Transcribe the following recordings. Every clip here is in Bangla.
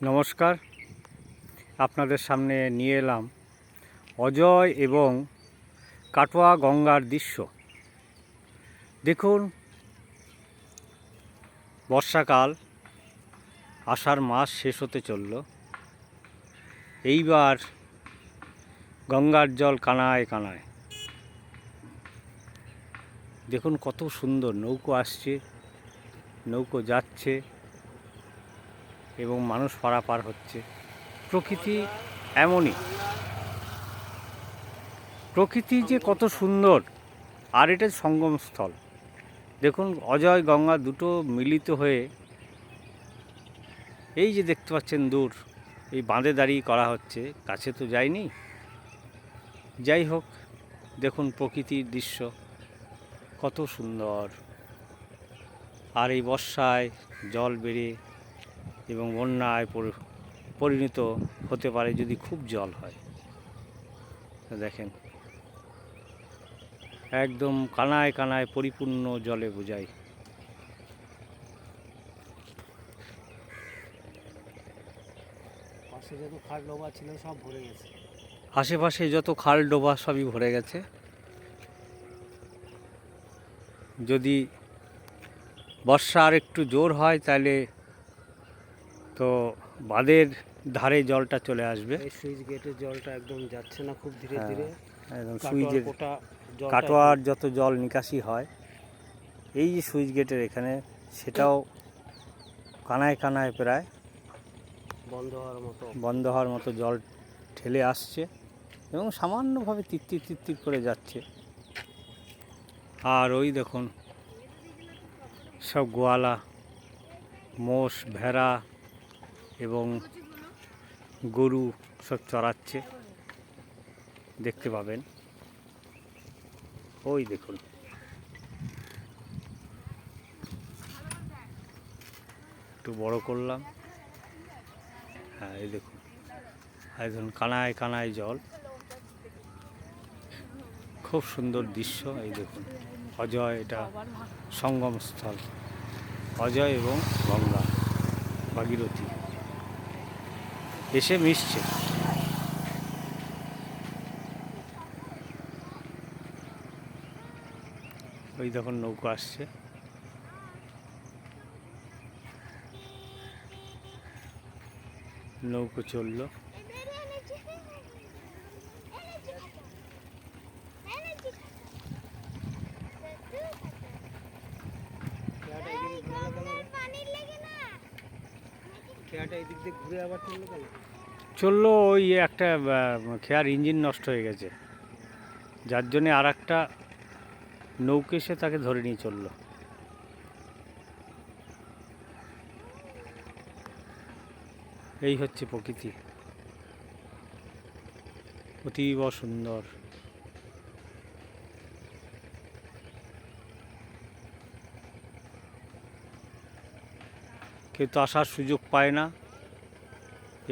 নমস্কার, আপনাদের সামনে নিয়ে এলাম অজয় এবং কাটোয়া গঙ্গার দৃশ্য। দেখুন, বর্ষাকাল, আষাঢ় মাস শেষ হতে চলল। এইবার গঙ্গার জল কানায় কানায়। দেখুন কত সুন্দর, নৌকো আসছে, নৌকো যাচ্ছে এবং মানুষ পারাপার হচ্ছে। প্রকৃতি এমনই, প্রকৃতি যে কত সুন্দর। আর এটা সঙ্গমস্থল। দেখুন, অজয় গঙ্গা দুটো মিলিত হয়ে এই যে দেখতে পাচ্ছেন দূর, এই বাঁধে দাঁড়িয়ে করা হচ্ছে, কাছে তো যায়নি। যাই হোক, দেখুন প্রকৃতির দৃশ্য কত সুন্দর। আর এই বর্ষায় জল বেড়ে এবং বন্যায় পরিণত হতে পারে যদি খুব জল হয়। দেখেন, একদম কানায় কানায় পরিপূর্ণ জলে বোঝায়। যত খাল ডোবা ছিল সব ভরে গেছে। আশেপাশে যত খাল ডোবা সবই ভরে গেছে। যদি বর্ষা আর একটু জোর হয় তাহলে তো বাঁধের ধারে জলটা চলে আসবে। এই সুইচ গেটের জলটা একদম যাচ্ছে না, খুব ধীরে হ্যাঁ, ধীরে। একদম সুইচের জলটা কাটোয়ার যত জল নিকাশি হয় এই যে সুইচ গেটের এখানে, সেটাও কানায় কানায় প্রায় বন্ধ হওয়ার মতো জল ঠেলে আসছে এবং সামান্যভাবে তিত্তির তিত্তির করে যাচ্ছে। আর ওই দেখুন, সব গোয়ালা, মোষ, ভেড়া এবং গরু সব চড়াচ্ছে, দেখতে পাবেন। ওই দেখুন, একটু বড় করলাম। হ্যাঁ, এই দেখুন, একদম কানায় কানায় জল, খুব সুন্দর দৃশ্য। এই দেখুন, অজয়, এটা সঙ্গমস্থল অজয় এবং গঙ্গা ভাগীরথী এসে মিশছে। ওই দেখুন নৌকো আসছে, নৌকো চললো। চললো ওই একটা খেয়ার ইঞ্জিন নষ্ট হয়ে গেছে, যার জন্যে আর একটা নৌকো এসে তাকে ধরে নিয়ে চললো। এই হচ্ছে প্রকৃতি, অতীব সুন্দর। কেউ তো আসার সুযোগ পায় না,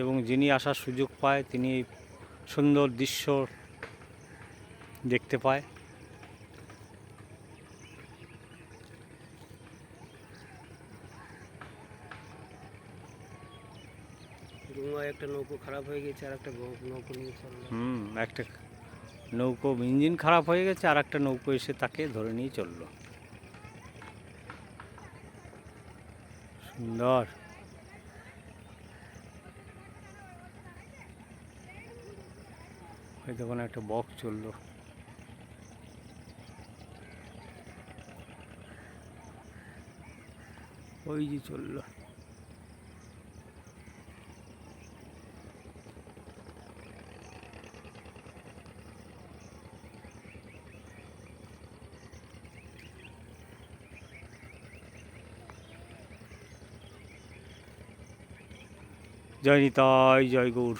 এবং যিনি আসার সুযোগ পায় তিনি সুন্দর দৃশ্য দেখতে পায়। একটা নৌকো খারাপ হয়ে গেছে, আর একটা নৌকো নিয়ে চললো। একটা নৌকো ইঞ্জিন খারাপ হয়ে গেছে, আর একটা নৌকো এসে তাকে ধরে নিয়ে চললো। সুন্দর। ওই তখন একটা বক চললো। ওই যে চললো। জয় নিতাই, জয় গৌর।